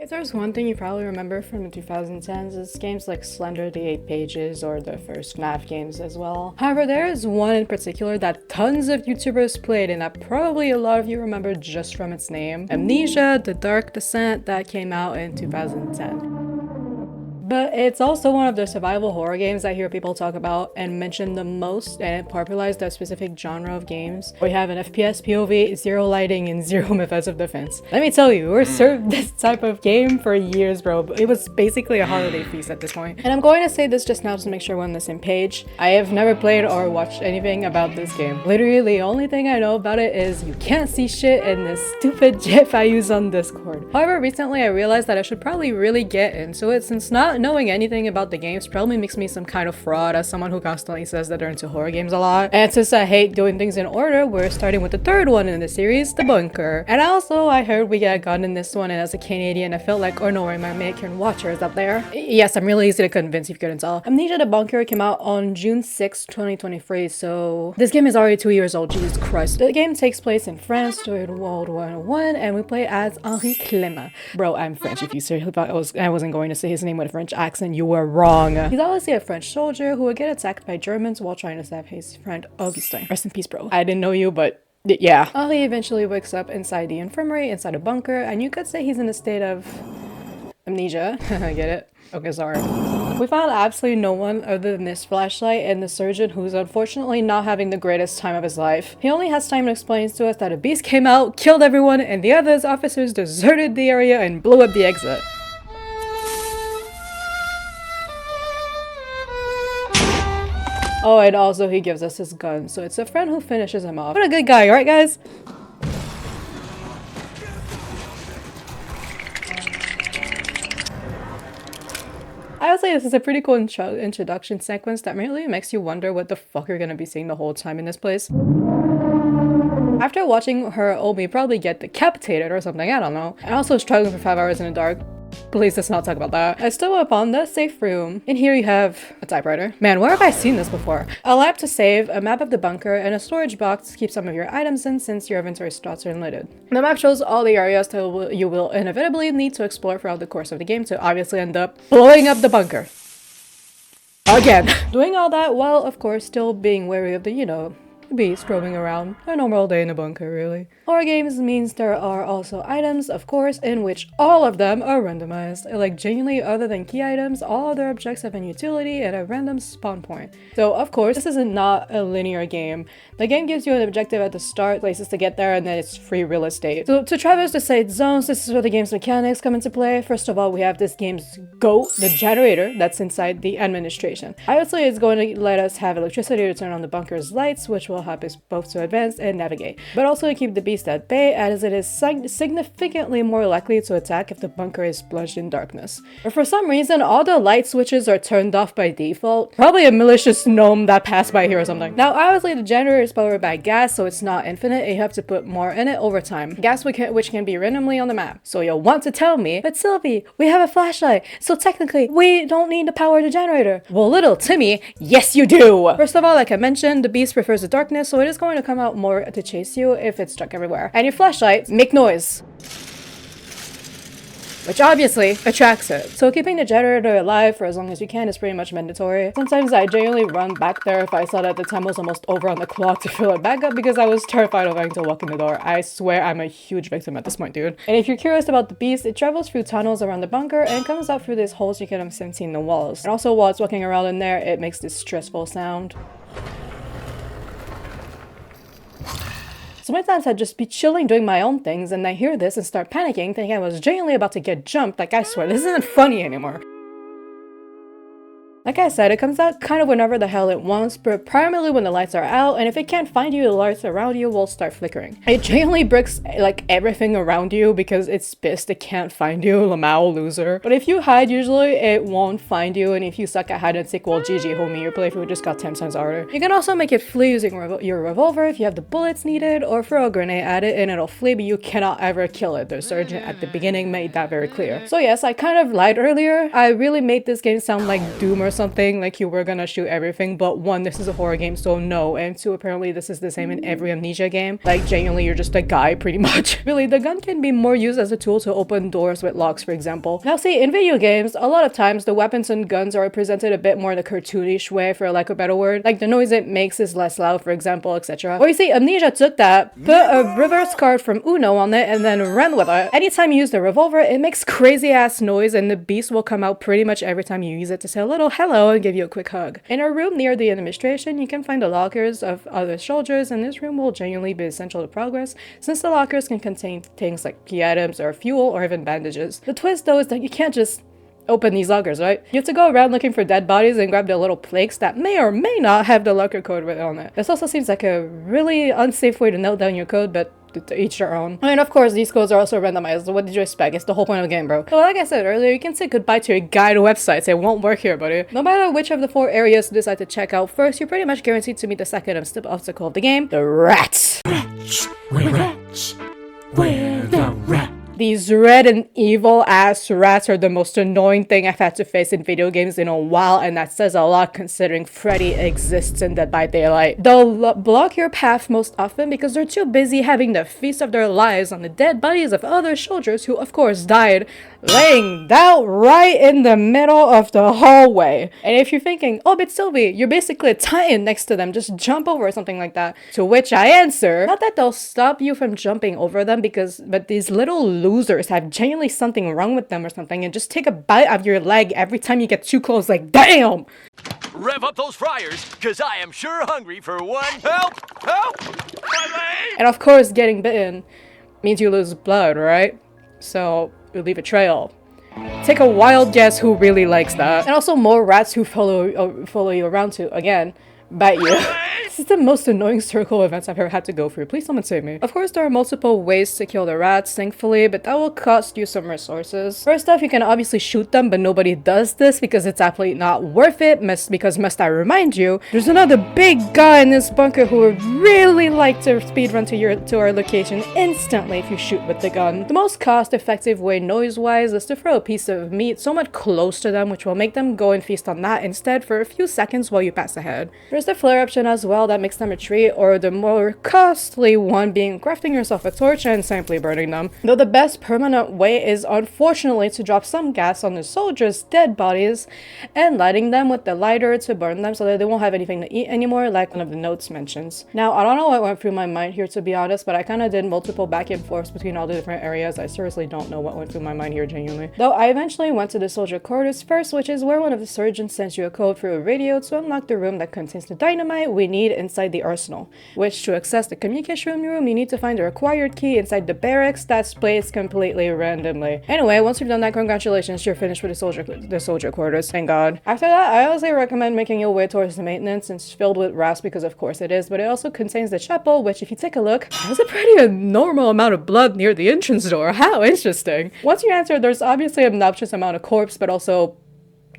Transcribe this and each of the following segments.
If there's one thing you probably remember from the 2010s, it's games like Slender the 8 Pages or the first FNAF games as well. However, there is one in particular that tons of YouTubers played and that probably a lot of you remember just from its name. Amnesia: The Dark Descent, that came out in 2010. But it's also one of the survival horror games I hear people talk about and mention the most, and it popularized that specific genre of games. We have an FPS POV, zero lighting, and zero methods of defense. Let me tell you, we were served this type of game for years, bro. It was basically a holiday feast at this point. And I'm going to say this just now to make sure we're on the same page. I have never played or watched anything about this game. Literally, the only thing I know about it is you can't see shit in this stupid GIF I use on Discord. However, recently I realized that I should probably really get into it, since not knowing anything about the games probably makes me some kind of fraud as someone who constantly says that they're into horror games a lot. And since I hate doing things in order, we're starting with the third one in the series, The Bunker. And also, I heard we got a gun in this one, and as a Canadian, I felt like, oh no, my American watchers up there. Yes, I'm really easy to convince if you couldn't tell. Amnesia: The Bunker came out on June 6, 2023, so this game is already 2 years old, Jesus Christ. The game takes place in France during World War I, and we play as Henri Clément. Bro, I'm French. If you seriously thought I wasn't going to say his name with a French accent, you were wrong. He's obviously a French soldier who would get attacked by Germans while trying to save his friend Augustin. Rest in peace, bro. I didn't know you, but yeah. Henri eventually wakes up inside the infirmary, inside a bunker, and you could say he's in a state of amnesia. Get it? Okay, sorry. We found absolutely no one other than this flashlight and the surgeon, who's unfortunately not having the greatest time of his life. He only has time to explain to us that a beast came out, killed everyone, and the other officers deserted the area and blew up the exit. Oh, and also he gives us his gun, so it's a friend who finishes him off. What a good guy, right guys? I would say this is a pretty cool introduction sequence that really makes you wonder what the fuck you're gonna be seeing the whole time in this place. After watching her old me probably get decapitated or something, I don't know, and also struggling for 5 hours in the dark. Please, let's not talk about that. I stumble upon the safe room. In here you have a typewriter. Man, where have I seen this before? A lab to save, a map of the bunker, and a storage box to keep some of your items in since your inventory slots are limited. The map shows all the areas that you will inevitably need to explore throughout the course of the game to obviously end up blowing up the bunker. Again. Doing all that while, of course, still being wary of the, beast roaming around. A normal day in a bunker, really. Horror games means there are also items, of course, in which all of them are randomized. Like, genuinely, other than key items, all other objects have an utility and a random spawn point. So, of course, this is not a linear game. The game gives you an objective at the start, places to get there, and then it's free real estate. So, to traverse the site zones, this is where the game's mechanics come into play. First of all, we have this game's GOAT, the generator, that's inside the administration. Obviously, it's going to let us have electricity to turn on the bunker's lights, which will help us both to advance and navigate, but also to keep the beast at bay, as it is significantly more likely to attack if the bunker is plunged in darkness. But for some reason, all the light switches are turned off by default. Probably a malicious gnome that passed by here or something. Now, obviously, the generator is powered by gas, so it's not infinite, and you have to put more in it over time. Gas which can be randomly on the map. So you'll want to tell me, but Sylvie, we have a flashlight, so technically, we don't need to power the generator. Well, little Timmy, yes you do! First of all, like I mentioned, the beast prefers the darkness, so it is going to come out more to chase you if it's stuck everywhere. And your flashlight make noise, which obviously attracts it. So keeping the generator alive for as long as you can is pretty much mandatory. Sometimes I genuinely run back there if I saw that the time was almost over on the clock to fill it back up because I was terrified of having to walk in the door. I swear I'm a huge victim at this point, dude. And if you're curious about the beast, it travels through tunnels around the bunker and comes out through these holes you can see in the walls. And also while it's walking around in there, it makes this stressful sound. Sometimes I'd just be chilling doing my own things and I hear this and start panicking, thinking I was genuinely about to get jumped. Like, I swear, this isn't funny anymore. Like I said, it comes out kind of whenever the hell it wants, but primarily when the lights are out, and if it can't find you, the lights around you will start flickering. It genuinely bricks like everything around you because it's pissed it can't find you, Lamau loser. But if you hide, usually it won't find you, and if you suck at hide and seek, well, GG homie, your playthrough just got 10 times harder. You can also make it flee using your revolver if you have the bullets needed, or throw a grenade at it and it'll flee, but you cannot ever kill it. The surgeon at the beginning made that very clear. So yes, I kind of lied earlier. I really made this game sound like Doom or something, like you were gonna shoot everything, but one, this is a horror game, so no, and two, apparently this is the same in every Amnesia game. Like, genuinely, you're just a guy, pretty much. Really, the gun can be more used as a tool to open doors with locks, for example. Now, see, in video games, a lot of times, the weapons and guns are presented a bit more in a cartoonish way, for lack of a better word. Like, the noise it makes is less loud, for example, etc. Or you see, Amnesia took that, put a reverse card from Uno on it, and then ran with it. Anytime you use the revolver, it makes crazy-ass noise, and the beast will come out pretty much every time you use it to say a little hello and give you a quick hug. In a room near the administration, you can find the lockers of other soldiers, and this room will genuinely be essential to progress, since the lockers can contain things like key items or fuel or even bandages. The twist, though, is that you can't just open these lockers, right? You have to go around looking for dead bodies and grab the little plaques that may or may not have the locker code written on it. This also seems like a really unsafe way to note down your code, but to each their own. And of course, these codes are also randomized. So what did you expect? It's the whole point of the game, bro. So like I said earlier, you can say goodbye to your guide websites. It won't work here, buddy. No matter which of the 4 areas you decide to check out first, you're pretty much guaranteed to meet the second obstacle of the game, the rats. Rats, we're rats, we're the rats. These red and evil ass rats are the most annoying thing I've had to face in video games in a while, and that says a lot considering Freddy exists in Dead by Daylight. They'll block your path most often because they're too busy having the feast of their lives on the dead bodies of other soldiers who of course died, laying down right in the middle of the hallway. And if you're thinking, oh but Sylvie, you're basically a titan next to them, just jump over or something like that. To which I answer, not that they'll stop you from jumping over them but these little losers have genuinely something wrong with them or something and just take a bite of your leg every time you get too close, like damn! Rev up those fryers, cause I am sure hungry for one. Help! Help! My leg! And of course, getting bitten means you lose blood, right? So you leave a trail. Take a wild guess who really likes that. And also more rats who follow you around to, again, bite you. This is the most annoying circle of events I've ever had to go through. Please someone save me. Of course, there are multiple ways to kill the rats, thankfully, but that will cost you some resources. First off, you can obviously shoot them, but nobody does this because it's absolutely not worth it, because must I remind you, there's another big guy in this bunker who would really like to speedrun to our location instantly if you shoot with the gun. The most cost-effective way noise-wise is to throw a piece of meat somewhat close to them, which will make them go and feast on that instead for a few seconds while you pass ahead. There's the flare option as well that makes them retreat, or the more costly one being crafting yourself a torch and simply burning them. Though the best permanent way is unfortunately to drop some gas on the soldiers' dead bodies and lighting them with the lighter to burn them so that they won't have anything to eat anymore, like one of the notes mentions. Now, I don't know what went through my mind here, to be honest, but I kind of did multiple back and forths between all the different areas. I seriously don't know what went through my mind here, genuinely. Though I eventually went to the soldier quarters first, which is where one of the surgeons sends you a code through a radio to unlock the room that contains the dynamite we need inside the arsenal, which to access the communication room you need to find the required key inside the barracks that's placed completely randomly. Anyway, once you've done that, congratulations, you're finished with the soldier quarters, thank god. After that, I honestly recommend making your way towards the maintenance. It's filled with rats because of course it is, but it also contains the chapel, which if you take a look, has a pretty normal amount of blood near the entrance door. How interesting. Once you enter, there's obviously an obnoxious amount of corpse, but also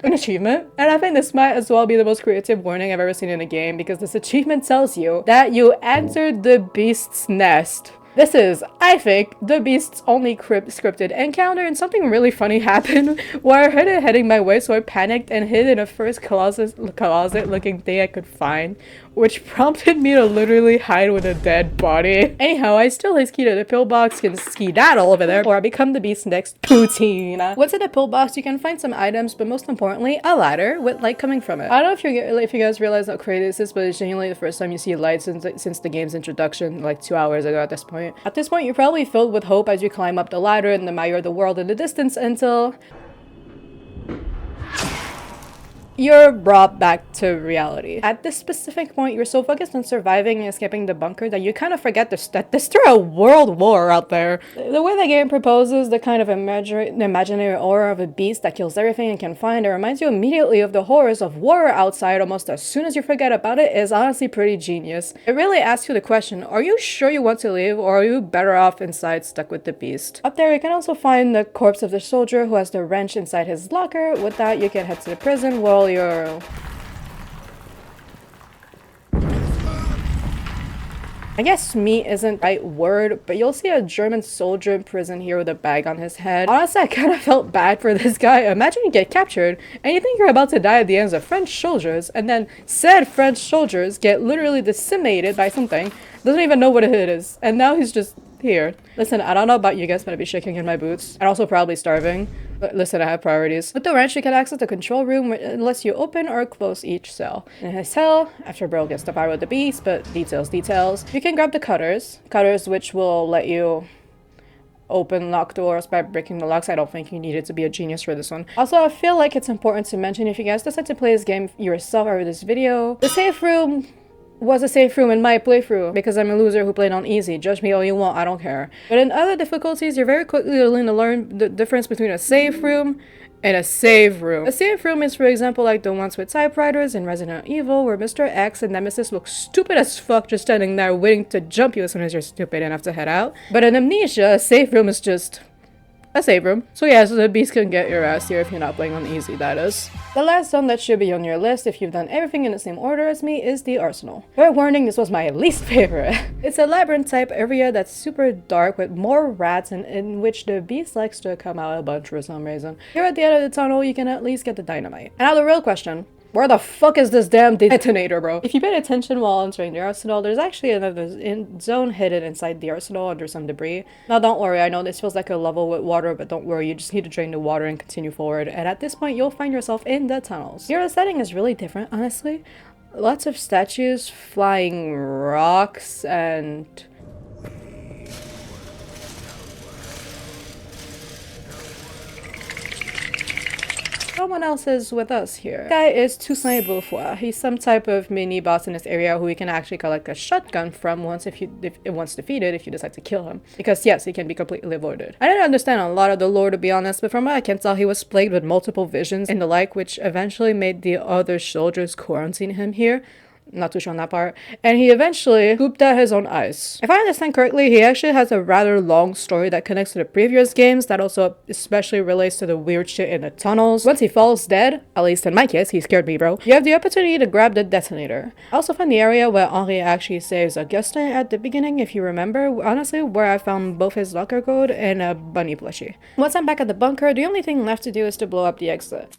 an achievement. And I think this might as well be the most creative warning I've ever seen in a game, because this achievement tells you that you entered the beast's nest. This is, I think, the beast's only scripted encounter, and something really funny happened where I heard it heading my way, so I panicked and hid in the first closet looking thing I could find, which prompted me to literally hide with a dead body. Anyhow, I still ski to the pillbox, can skedaddle over there, or I become the beast's next poutine. Once in the pillbox, you can find some items, but most importantly, a ladder with light coming from it. I don't know if you guys realize how crazy this is, but it's genuinely the first time you see light since the game's introduction, like 2 hours ago at this point. At this point, you're probably filled with hope as you climb up the ladder and admire the world in the distance until you're brought back to reality. At this specific point, you're so focused on surviving and escaping the bunker that you kind of forget that there's still a world war out there. The way the game proposes the kind of imaginary aura of a beast that kills everything it can find, it reminds you immediately of the horrors of war outside almost as soon as you forget about it, is honestly pretty genius. It really asks you the question, are you sure you want to leave, or are you better off inside stuck with the beast? Up there, you can also find the corpse of the soldier who has the wrench inside his locker. With that, you can head to the prison while you're I guess meat isn't the right word, but you'll see a German soldier in prison here with a bag on his head. Honestly, I kind of felt bad for this guy. Imagine you get captured and you think you're about to die at the hands of French soldiers, and then said French soldiers get literally decimated by something, doesn't even know what it is, and now he's just here. Listen, I don't know about you guys, but I'd be shaking in my boots and also probably starving. But listen, I have priorities. With the wrench, you can access the control room unless you open or close each cell. In his cell, after Bro gets the fire with the beast, but details. You can grab the cutters, which will let you open lock doors by breaking the locks. I don't think you needed to be a genius for this one. Also, I feel like it's important to mention, if you guys decide to play this game yourself over this video, the safe room was a safe room in my playthrough because I'm a loser who played on easy. Judge me all you want, I don't care. But in other difficulties, you're very quickly going to learn the difference between a safe room and a save room. A save room is, for example, like the ones with typewriters in Resident Evil, where Mr. X and Nemesis look stupid as fuck just standing there waiting to jump you as soon as you're stupid enough to head out. But in Amnesia, a save room is just a save room. So yeah, so the beast can get your ass here if you're not playing on easy, that is. The last zone that should be on your list if you've done everything in the same order as me is the arsenal. Fair warning, this was my least favorite. It's a labyrinth type area that's super dark with more rats and in which the beast likes to come out a bunch for some reason. Here at the end of the tunnel, you can at least get the dynamite. And now the real question. Where the fuck is this damn detonator, bro? If you paid attention while entering the arsenal, there's actually another zone hidden inside the arsenal under some debris. Now don't worry, I know this feels like a level with water, but don't worry, you just need to drain the water and continue forward. And at this point, you'll find yourself in the tunnels. Here, the setting is really different, honestly. Lots of statues, flying rocks, and someone else is with us here. This guy is Toussaint Beaufoy. He's some type of mini boss in this area who you can actually collect a shotgun from once defeated if you decide to kill him. Because yes, he can be completely avoided. I didn't understand a lot of the lore, to be honest, but from what I can tell, he was plagued with multiple visions and the like, which eventually made the other soldiers quarantine him here. Not too sure on that part. And he eventually scooped out his own eyes. If I understand correctly, he actually has a rather long story that connects to the previous games that also especially relates to the weird shit in the tunnels. Once he falls dead, at least in my case, he scared me, bro, you have the opportunity to grab the detonator. I also find the area where Henri actually saves Augustin at the beginning, if you remember, honestly, where I found both his locker code and a bunny plushie. Once I'm back at the bunker, the only thing left to do is to blow up the exit.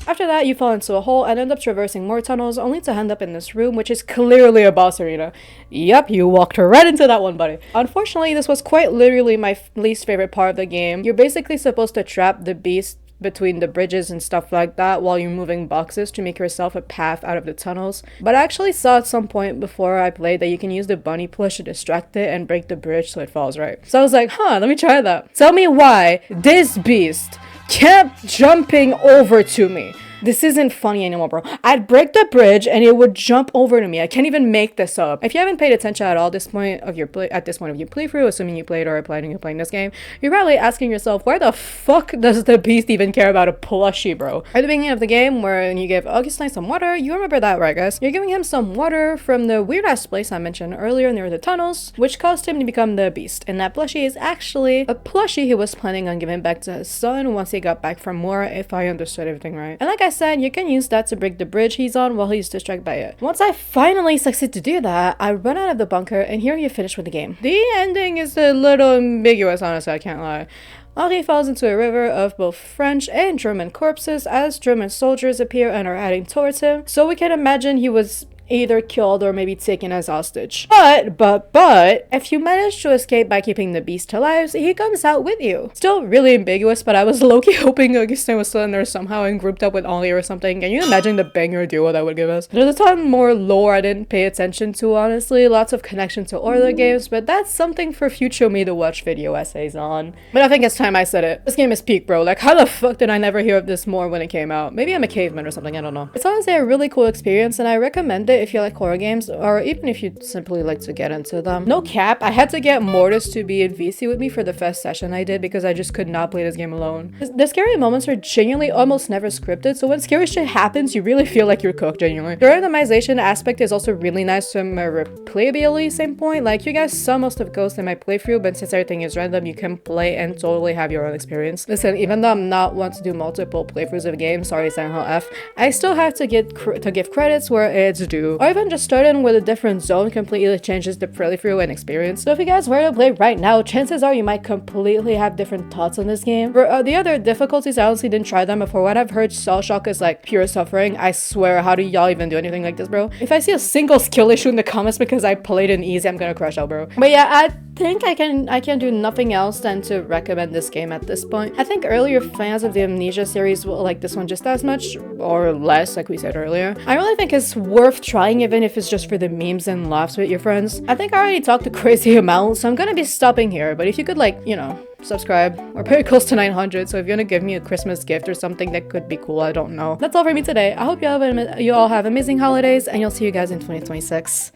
After that, you fall into a hole and end up traversing more tunnels, only to end up in this room, which is clearly a boss arena. Yep, you walked right into that one, buddy. Unfortunately, this was quite literally my least favorite part of the game. You're basically supposed to trap the beast between the bridges and stuff like that while you're moving boxes to make yourself a path out of the tunnels. But I actually saw at some point before I played that you can use the bunny plush to distract it and break the bridge so it falls right. So I was like, let me try that. Tell me why this beast kept jumping over to me. This isn't funny anymore, bro. I'd break the bridge and it would jump over to me. I can't even make this up. If you haven't paid attention at all at this point of your playthrough, assuming you played or are planning on playing this game, you're probably asking yourself, where the fuck does the beast even care about a plushie, bro? At the beginning of the game, where you give Augustin some water, you remember that, right, guys? You're giving him some water from the weird-ass place I mentioned earlier near the tunnels, which caused him to become the beast. And that plushie is actually a plushie he was planning on giving back to his son once he got back from war, if I understood everything right. And like I said, you can use that to break the bridge he's on while he's distracted by it. Once I finally succeed to do that, I run out of the bunker and here you finish with the game. The ending is a little ambiguous, honestly, I can't lie. Henri falls into a river of both French and German corpses as German soldiers appear and are heading towards him, so we can imagine he was either killed or maybe taken as hostage. But, if you manage to escape by keeping the beast alive, he comes out with you. Still really ambiguous, but I was low-key hoping Augustin was still in there somehow and grouped up with Henri or something. Can you imagine the banger duo that would give us? There's a ton more lore I didn't pay attention to, honestly. Lots of connection to other games, but that's something for future me to watch video essays on. But I think it's time I said it. This game is peak, bro. Like, how the fuck did I never hear of this more when it came out? Maybe I'm a caveman or something, I don't know. It's honestly a really cool experience and I recommend it if you like horror games, or even if you simply like to get into them. No cap, I had to get Mortis to be in VC with me for the first session I did because I just could not play this game alone. The scary moments are genuinely almost never scripted, so when scary shit happens, you really feel like you're cooked, genuinely. The randomization aspect is also really nice from a replayability standpoint. Like, you guys saw most of Ghost in my playthrough, but since everything is random, you can play and totally have your own experience. Listen, even though I'm not one to do multiple playthroughs of games, sorry Silent Hill F, I still have to give credits where it's due. playthrough, or even just starting with a different zone completely changes the playthrough and experience. So if you guys were to play right now, chances are you might completely have different thoughts on this game. For the other difficulties, I honestly didn't try them, but for what I've heard, Cell Shock is like pure suffering. I swear, how do y'all even do anything like this, bro? If I see a single skill issue in the comments because I played in easy, I'm gonna crush out, bro. But yeah, I think I can do nothing else than to recommend this game at this point. I think earlier fans of the Amnesia series will like this one just as much or less, like we said earlier. I really think it's worth trying even if it's just for the memes and laughs with your friends. I think I already talked a crazy amount, so I'm gonna be stopping here, but if you could like, you know, subscribe. We're pretty close to 900, so if you're gonna give me a Christmas gift or something that could be cool, I don't know. That's all for me today. I hope you all have amazing holidays, and you'll see you guys in 2026.